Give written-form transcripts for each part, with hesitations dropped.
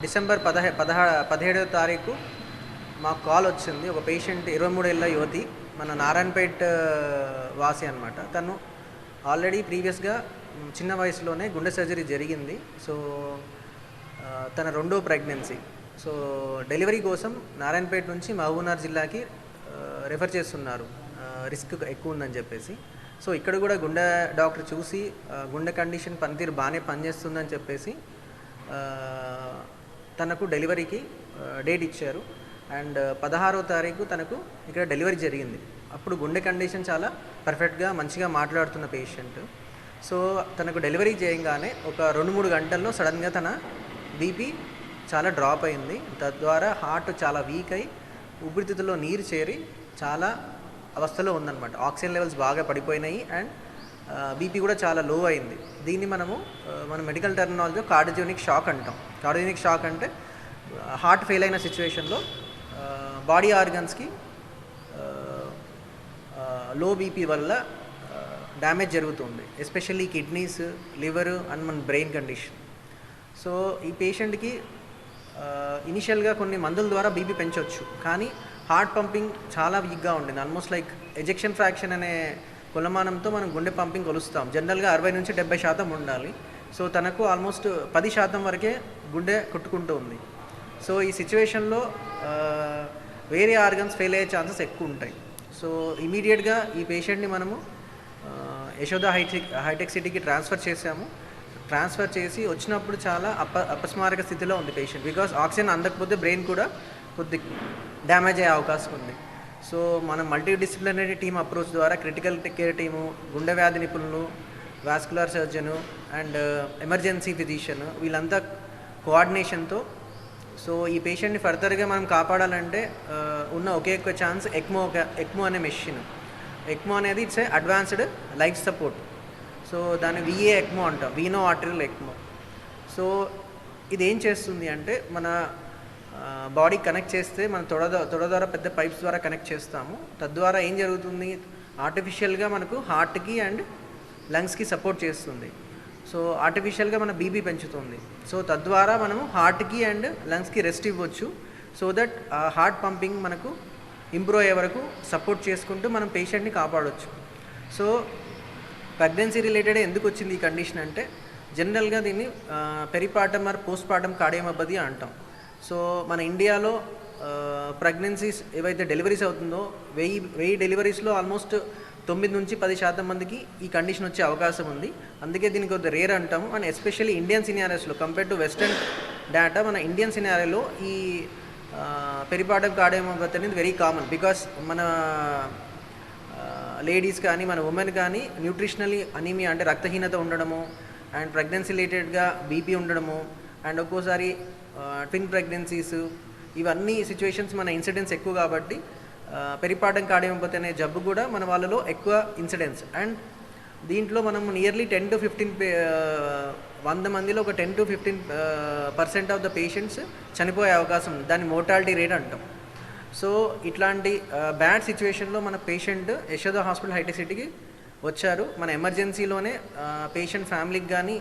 December 17వ తారీఖు మాకు call వచ్చింది. ఒక పేషెంట్ 23 ఏళ్ళ యువతి, మన నారాయణపేట్ వాసి అనమాట. తను ఆల్రెడీ ప్రీవియస్గా చిన్న వయసులోనే గుండె సర్జరీ జరిగింది. సో తన రెండో ప్రెగ్నెన్సీ. సో డెలివరీ కోసం నారాయణపేట నుంచి మహబూబ్నగర్ జిల్లాకి రెఫర్ చేస్తున్నారు, రిస్క్ ఎక్కువ ఉందని చెప్పేసి. సో ఇక్కడ కూడా గుండె డాక్టర్ చూసి గుండె కండిషన్ పనితీరు బాగానే పనిచేస్తుందని చెప్పేసి తనకు డెలివరీకి డేట్ ఇచ్చారు. అండ్ 16వ తారీఖు తనకు ఇక్కడ డెలివరీ జరిగింది. అప్పుడు గుండె కండిషన్ చాలా పర్ఫెక్ట్గా మంచిగా మాట్లాడుతున్న పేషెంట్. సో తనకు డెలివరీ చేయగానే ఒక 2-3 గంటల్లో సడన్గా తన బీపీ చాలా డ్రాప్ అయింది. తద్వారా హార్ట్ చాలా వీక్ అయి ఊపిరితిత్తుల్లో నీరు చేరి చాలా అవస్థలో ఉందన్నమాట. ఆక్సిజన్ లెవెల్స్ బాగా పడిపోయినాయి అండ్ బీపీ కూడా చాలా లో అయింది. దీన్ని మన మెడికల్ టెర్మినాలజీలో కార్డియోజెనిక్ షాక్ అంటాం. కార్డియోజెనిక్ షాక్ అంటే హార్ట్ ఫెయిల్ అయిన సిచ్యువేషన్లో బాడీ ఆర్గన్స్కి లో బీపీ వల్ల డ్యామేజ్ జరుగుతుంది, ఎస్పెషల్లీ కిడ్నీస్, లివర్ అండ్ మన బ్రెయిన్ కండిషన్. సో ఈ పేషెంట్కి ఇనిషియల్గా కొన్ని మందుల ద్వారా బీపీ పెంచవచ్చు, కానీ హార్ట్ పంపింగ్ చాలా వీక్గా ఉండింది. ఆల్మోస్ట్ లైక్ ఎజెక్షన్ ఫ్రాక్షన్ అనే కొలమానంతో మనం గుండె పంపింగ్ కొలుస్తాం. జనరల్గా 60-70% ఉండాలి. సో తనకు ఆల్మోస్ట్ 10% వరకే గుండె కొట్టుకుంటూ ఉంది. సో ఈ సిచ్యువేషన్లో వేరే ఆర్గన్స్ ఫెయిల్ అయ్యే ఛాన్సెస్ ఎక్కువ ఉంటాయి. సో ఇమీడియట్గా ఈ పేషెంట్ని మనము యశోద హైటెక్ సిటీకి ట్రాన్స్ఫర్ చేసాము. ట్రాన్స్ఫర్ చేసి వచ్చినప్పుడు చాలా అపస్మారక స్థితిలో ఉంది పేషెంట్. బికాస్ ఆక్సిజన్ అందకపోతే బ్రెయిన్ కూడా కొద్ది డ్యామేజ్ అయ్యే అవకాశం ఉంది. సో మనం మల్టీడిసిప్లినరీ టీమ్ అప్రోచ్ ద్వారా క్రిటికల్ కేర్ టీము, గుండె వ్యాధి నిపుణులు, vascular surgeon and emergency physician వీళ్ళంతా కోఆర్డినేషన్తో సో ఈ పేషెంట్ని ఫర్దర్గా మనం కాపాడాలంటే ఉన్న ఒకే ఒక ఛాన్స్ ఎక్మో అనే మెషిన్. ఎక్మో అనేది it's advanced life support. So దాన్ని విఏ ఎక్మో అంటాం, వీనో ఆర్టరియల్ ఎక్మో. సో ఇది ఏం చేస్తుంది అంటే మన బాడీ కనెక్ట్ చేస్తే మన తొడ ద్వారా పెద్ద పైప్స్ ద్వారా కనెక్ట్ చేస్తాము. తద్వారా ఏం జరుగుతుంది, ఆర్టిఫిషియల్గా మనకు హార్ట్కి అండ్ లంగ్స్కి సపోర్ట్ చేస్తుంది. సో ఆర్టిఫిషియల్గా మన బీపీ పెంచుతుంది. సో తద్వారా మనము హార్ట్కి అండ్ లంగ్స్కి రెస్ట్ ఇవ్వచ్చు. సో దట్ హార్ట్ పంపింగ్ మనకు ఇంప్రూవ్ అయ్యే వరకు సపోర్ట్ చేసుకుంటూ మనం పేషెంట్ని కాపాడవచ్చు. సో ప్రెగ్నెన్సీ రిలేటెడ్ ఎందుకు వచ్చింది ఈ కండిషన్ అంటే, జనరల్గా దీన్ని పెరిపార్టమ్ ఆర్ పోస్ట్ పార్టమ్ కార్డియోమయోపతి అంటాం. సో మన ఇండియాలో ప్రెగ్నెన్సీస్ ఏవైతే డెలివరీస్ అవుతుందో 1000 డెలివరీస్లో ఆల్మోస్ట్ 9-10% మందికి ఈ కండిషన్ వచ్చే అవకాశం ఉంది. అందుకే దీనికి కొద్దిగా రేర్ అంటాము. అండ్ ఎస్పెషల్లీ ఇండియన్ సినారియోస్లో కంపేర్ టు వెస్టర్న్ డేటా, మన ఇండియన్ సినారియోలో ఈ పెరిపార్టమ్ కార్డియోమయోపతి అనేది వెరీ కామన్. బికాస్ మన లేడీస్ కానీ మన ఉమెన్ కానీ న్యూట్రిషనలీ అనీమియా అంటే రక్తహీనత ఉండడము అండ్ ప్రెగ్నెన్సీ రిలేటెడ్గా బీపీ ఉండడము అండ్ ఒక్కోసారి ట్విన్ ప్రెగ్నెన్సీస్, ఇవన్నీ సిచ్యువేషన్స్ మన ఇన్సిడెన్స్ ఎక్కువ కాబట్టి పెరిపార్టమ్ కార్డియోమయోపతి అనే జబ్బు కూడా మన వాళ్ళలో ఎక్కువ ఇన్సిడెన్స్. అండ్ దీంట్లో మనం నియర్లీ 100 మందిలో ఒక 10-15% ఆఫ్ ద పేషెంట్స్ చనిపోయే అవకాశం ఉంది. దాన్ని మోర్టాలిటీ రేట్ అంటాం. సో ఇట్లాంటి బ్యాడ్ సిచ్యువేషన్లో మన పేషెంట్ యశోద హాస్పిటల్ హైటెక్ సిటీకి వచ్చారు. మన ఎమర్జెన్సీలోనే పేషెంట్ ఫ్యామిలీకి కానీ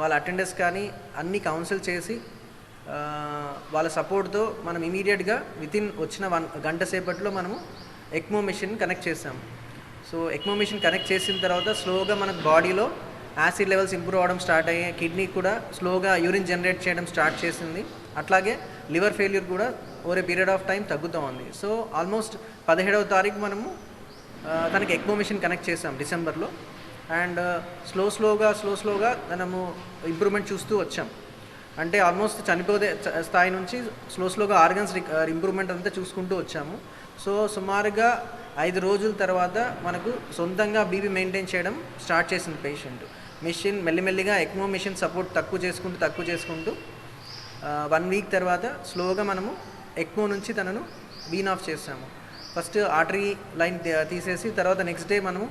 వాళ్ళ అటెండర్స్ కానీ అన్నీ కౌన్సిల్ చేసి వాళ్ళ సపోర్ట్తో మనం ఇమీడియట్గా వితిన్ వచ్చిన 1 గంట సేపట్లో మనము ఎక్మో మెషిన్ కనెక్ట్ చేసాము. సో ఎక్మో మెషిన్ కనెక్ట్ చేసిన తర్వాత స్లోగా మనకు బాడీలో యాసిడ్ లెవెల్స్ ఇంప్రూవ్ అవ్వడం స్టార్ట్ అయ్యాయి. కిడ్నీ కూడా స్లోగా యూరిన్ జనరేట్ చేయడం స్టార్ట్ చేసింది. అట్లాగే లివర్ ఫెయిల్యూర్ కూడా over a period of time తగ్గుతూ ఉంది. సో ఆల్మోస్ట్ 17వ తారీఖు మనము తనకి ఎక్మో మెషిన్ కనెక్ట్ చేసాం డిసెంబర్లో. అండ్ స్లోగా మనము ఇంప్రూవ్మెంట్ చూస్తూ వచ్చాం. అంటే ఆల్మోస్ట్ చనిపోతే స్థాయి నుంచి స్లోగా ఆర్గన్స్ ఇంప్రూవ్మెంట్ అంతా చూసుకుంటూ వచ్చాము. సో సుమారుగా 5 రోజుల తర్వాత మనకు సొంతంగా బీపీ మెయింటైన్ చేయడం స్టార్ట్ చేసింది పేషెంట్. మెషిన్ మెల్లిమెల్లిగా ఎక్మో మెషిన్ సపోర్ట్ తక్కువ చేసుకుంటూ 1 వీక్ తర్వాత స్లోగా మనము ఎక్మో నుంచి తనను వీన్ ఆఫ్ చేసాము. ఫస్ట్ ఆర్టరీ లైన్ తీసేసి తర్వాత నెక్స్ట్ డే మనము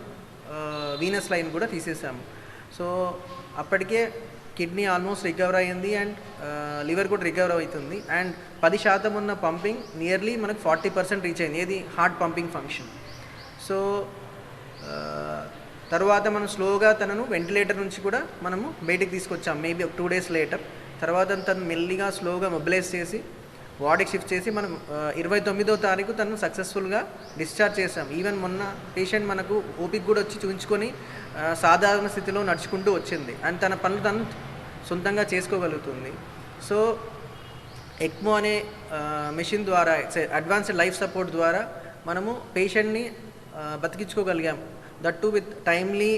వీనస్ లైన్ కూడా తీసేసాము. సో అప్పటికే కిడ్నీ ఆల్మోస్ట్ రికవర్ అయ్యింది అండ్ లివర్ కూడా రికవర్ అవుతుంది. అండ్ 10% ఉన్న పంపింగ్ నియర్లీ మనకు 40% రీచ్ అయింది, ఏది హార్ట్ పంపింగ్ ఫంక్షన్. సో తర్వాత మనం స్లోగా తనను వెంటిలేటర్ నుంచి కూడా మనము బయటికి తీసుకొచ్చాం, మేబీ ఒక 2 days లేటర్. తర్వాత తను మెల్లిగా స్లోగా మొబిలైజ్ చేసి వార్డుకి షిఫ్ట్ చేసి మనం 29వ తారీఖు తను సక్సెస్ఫుల్గా డిశ్చార్జ్ చేసాం. ఈవెన్ మొన్న పేషెంట్ మనకు ఓపిక కూడా వచ్చి చూపించుకొని సాధారణ స్థితిలో నడుచుకుంటూ వచ్చింది అండ్ తన పనులు తను సొంతంగా చేసుకోగలుగుతుంది. సో ఎక్మో అనే మెషిన్ ద్వారా అడ్వాన్స్డ్ లైఫ్ సపోర్ట్ ద్వారా మనము పేషెంట్ని బతికించుకోగలిగాం. దట్ టు విత్ టైమ్లీ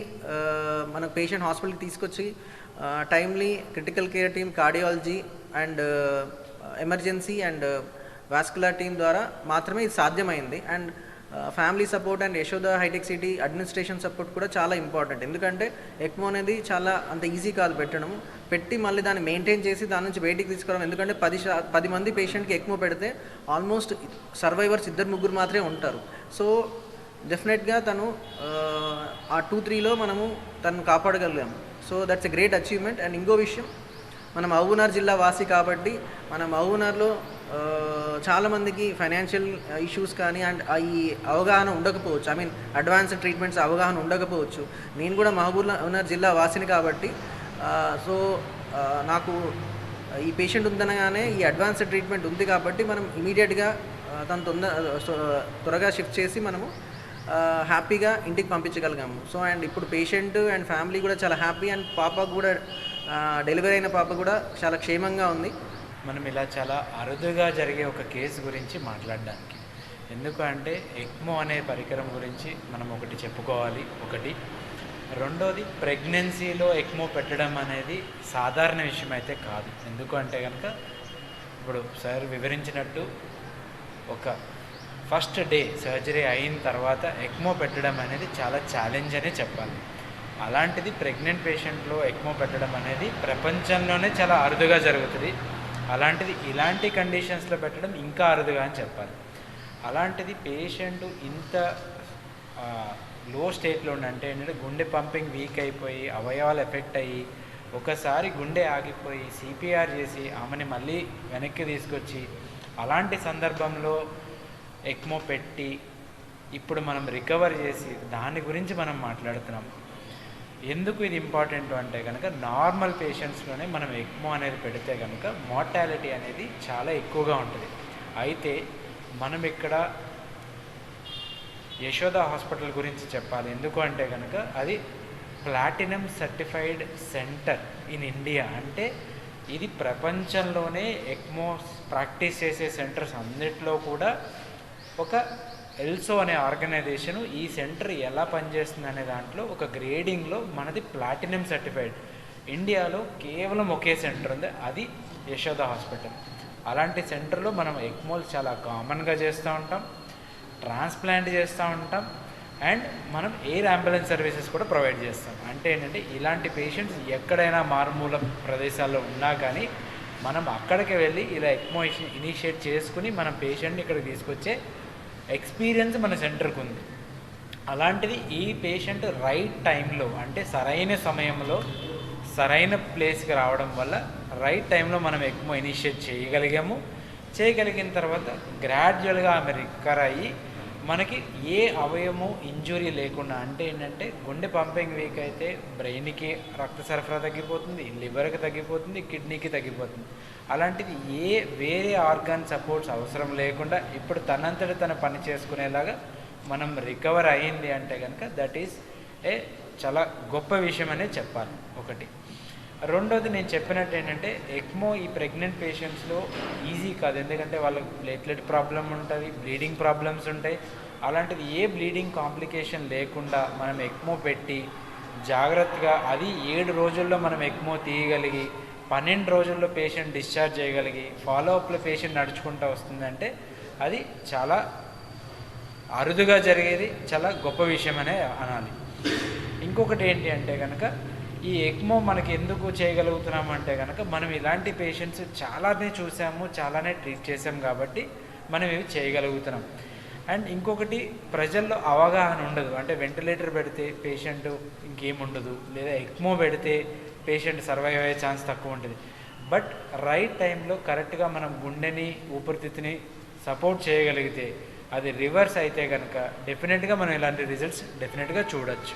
మన పేషెంట్ హాస్పిటల్కి తీసుకొచ్చి timely critical care team, cardiology and emergency and vascular team ద్వారా మాత్రమే ఇది సాధ్యమైంది. And family support and Yashoda Hitech City administration support కూడా చాలా ఇంపార్టెంట్. ఎందుకంటే ఎక్మో అనేది చాలా అంత ఈజీ కాదు పెట్టడం, పెట్టి మళ్ళీ దాన్ని మెయింటైన్ చేసి దాని నుంచి బయటికి తీసుకురావడం. ఎందుకంటే 10 మంది పేషెంట్కి ఎక్మో పెడితే ఆల్మోస్ట్ సర్వైవర్స్ 2-3 మాత్రమే ఉంటారు. సో డెఫినెట్గా తను ఆ 2-3లో మనము తను కాపాడగలిగాము. So that's a great achievement. And ఇంకో విషయం, మనం మహబూబ్నగర్ జిల్లా వాసి కాబట్టి మన మహబూబ్నగర్లో చాలామందికి ఫైనాన్షియల్ ఇష్యూస్ కానీ అండ్ ఈ అవగాహన ఉండకపోవచ్చు, ఐ మీన్ అడ్వాన్స్డ్ ట్రీట్మెంట్స్ అవగాహన ఉండకపోవచ్చు. నేను కూడా మహబూబ్నగర్ జిల్లా వాసిని కాబట్టి సో నాకు ఈ పేషెంట్ ఉందనగానే ఈ అడ్వాన్స్డ్ ట్రీట్మెంట్ ఉంది కాబట్టి మనం ఇమీడియట్గా తను త్వరగా షిఫ్ట్ చేసి మనము హ్యాపీగా ఇంటికి పంపించగలిగాము. సో అండ్ ఇప్పుడు పేషెంట్ అండ్ ఫ్యామిలీ కూడా చాలా హ్యాపీ అండ్ పాప కూడా డెలివరీ అయిన పాప కూడా చాలా క్షేమంగా ఉంది. మనం ఇలా చాలా అరుదుగా జరిగే ఒక కేసు గురించి మాట్లాడడానికి, ఎందుకంటే ఎక్మో అనే పరికరం గురించి మనం ఒకటి చెప్పుకోవాలి. రెండోది, ప్రెగ్నెన్సీలో ఎక్మో పెట్టడం అనేది సాధారణ విషయం అయితే కాదు. ఎందుకంటే కనుక ఇప్పుడు సార్ వివరించినట్టు ఒక ఫస్ట్ డే సర్జరీ అయిన తర్వాత ఎక్మో పెట్టడం అనేది చాలా ఛాలెంజ్ అనే చెప్పాలి. అలాంటిది ప్రెగ్నెంట్ పేషెంట్లో ఎక్మో పెట్టడం అనేది ప్రపంచంలోనే చాలా అరుదుగా జరుగుతుంది. అలాంటిది ఇలాంటి కండిషన్స్లో పెట్టడం ఇంకా అరుదుగా అని చెప్పాలి. అలాంటిది పేషెంట్ ఇంత లో స్టేట్లో అంటే ఏంటంటే గుండె పంపింగ్ వీక్ అయిపోయి అవయవాలు ఎఫెక్ట్ అయ్యి ఒకసారి గుండె ఆగిపోయి సిపిఆర్ చేసి ఆమెని మళ్ళీ వెనక్కి తీసుకొచ్చి అలాంటి సందర్భంలో ఎక్మో పెట్టి ఇప్పుడు మనం రికవర్ చేసి దాని గురించి మనం మాట్లాడుతున్నాం. ఎందుకు ఇది ఇంపార్టెంట్ అంటే కనుక నార్మల్ పేషెంట్స్లోనే మనం ఎక్మో అనేది పెడితే కనుక మార్టాలిటీ అనేది చాలా ఎక్కువగా ఉంటుంది. అయితే మనం ఇక్కడ యశోద హాస్పిటల్ గురించి చెప్పాలి. ఎందుకు అంటే కనుక అది platinum certified centre in India. అంటే ఇది ప్రపంచంలోనే ఎక్మో ప్రాక్టీస్ చేసే సెంటర్స్ అన్నిట్లో కూడా ఒక ఎల్సో అనే ఆర్గనైజేషను ఈ సెంటర్ ఎలా పనిచేస్తుంది అనే దాంట్లో ఒక గ్రేడింగ్లో మనది ప్లాటినం సర్టిఫైడ్. ఇండియాలో కేవలం ఒకే సెంటర్ ఉంది, అది యశోద హాస్పిటల్. అలాంటి సెంటర్లో మనం ఎక్మోలు చాలా కామన్గా చేస్తూ ఉంటాం, ట్రాన్స్ప్లాంట్ చేస్తూ ఉంటాం అండ్ మనం ఎయిర్ అంబులెన్స్ సర్వీసెస్ కూడా ప్రొవైడ్ చేస్తాం. అంటే ఏంటంటే ఇలాంటి పేషెంట్స్ ఎక్కడైనా మారుమూల ప్రదేశాల్లో ఉన్నా కానీ మనం అక్కడికి వెళ్ళి ఇలా ఎక్మో ఇనిషియేట్ చేసుకుని మనం పేషెంట్ని ఇక్కడికి తీసుకొచ్చే ఎక్స్పీరియన్స్ మన సెంటర్కి ఉంది. అలాంటిది ఈ పేషెంట్ రైట్ టైంలో అంటే సరైన సమయంలో సరైన ప్లేస్కి రావడం వల్ల రైట్ టైంలో మనం ఎక్మో ఇనిషియేట్ చేయగలిగిన తర్వాత గ్రాడ్యువల్గా ఆమె రికవర్ అయ్యి మనకి ఏ అవయవము ఇంజురీ లేకుండా, అంటే ఏంటంటే గుండె పంపింగ్ వీక్ అయితే బ్రెయిన్కి రక్త సరఫరా తగ్గిపోతుంది, లివర్కి తగ్గిపోతుంది, కిడ్నీకి తగ్గిపోతుంది. అలాంటిది వేరే ఆర్గాన్ సపోర్ట్స్ అవసరం లేకుండా ఇప్పుడు తనంతట తన పని చేసుకునేలాగా మనం రికవర్ అయ్యింది అంటే కనుక దట్ ఈస్ చాలా గొప్ప విషయం అనే చెప్పాలి. ఒకటి. రెండోది, నేను చెప్పినట్టు ఏంటంటే ఎక్మో ఈ ప్రెగ్నెంట్ పేషెంట్స్లో ఈజీ కాదు. ఎందుకంటే వాళ్ళకి ప్లేట్లెట్ ప్రాబ్లం ఉంటుంది, బ్లీడింగ్ ప్రాబ్లమ్స్ ఉంటాయి. అలాంటిది ఏ బ్లీడింగ్ కాంప్లికేషన్ లేకుండా మనం ఎక్మో పెట్టి జాగ్రత్తగా అది 7 రోజుల్లో మనం ఎక్మో తీయగలిగి 12 రోజుల్లో పేషెంట్ డిశ్చార్జ్ చేయగలిగి ఫాలోఅప్లో పేషెంట్ నడుచుకుంటూ వస్తుందంటే అది చాలా అరుదుగా జరిగేది, చాలా గొప్ప విషయం అనే అనాలి. ఇంకొకటి ఏంటి అంటే కనుక ఈ ఎక్మో మనకి ఎందుకు చేయగలుగుతున్నాం అంటే కనుక మనం ఇలాంటి పేషెంట్స్ చాలానే చూసాము, చాలానే ట్రీట్ చేసాం కాబట్టి మనం ఇవి చేయగలుగుతున్నాం. అండ్ ఇంకొకటి, ప్రజల్లో అవగాహన ఉండదు. అంటే వెంటిలేటర్ పెడితే పేషెంట్ ఇంకేముండదు, లేదా ఎక్మో పెడితే పేషెంట్ సర్వైవ్ అయ్యే ఛాన్స్ తక్కువ ఉంటుంది. బట్ రైట్ టైంలో కరెక్ట్గా మనం గుండెని ఊపిరితిత్తుని సపోర్ట్ చేయగలిగితే అది రివర్స్ అయితే కనుక డెఫినెట్గా మనం ఇలాంటి రిజల్ట్స్ డెఫినెట్గా చూడొచ్చు.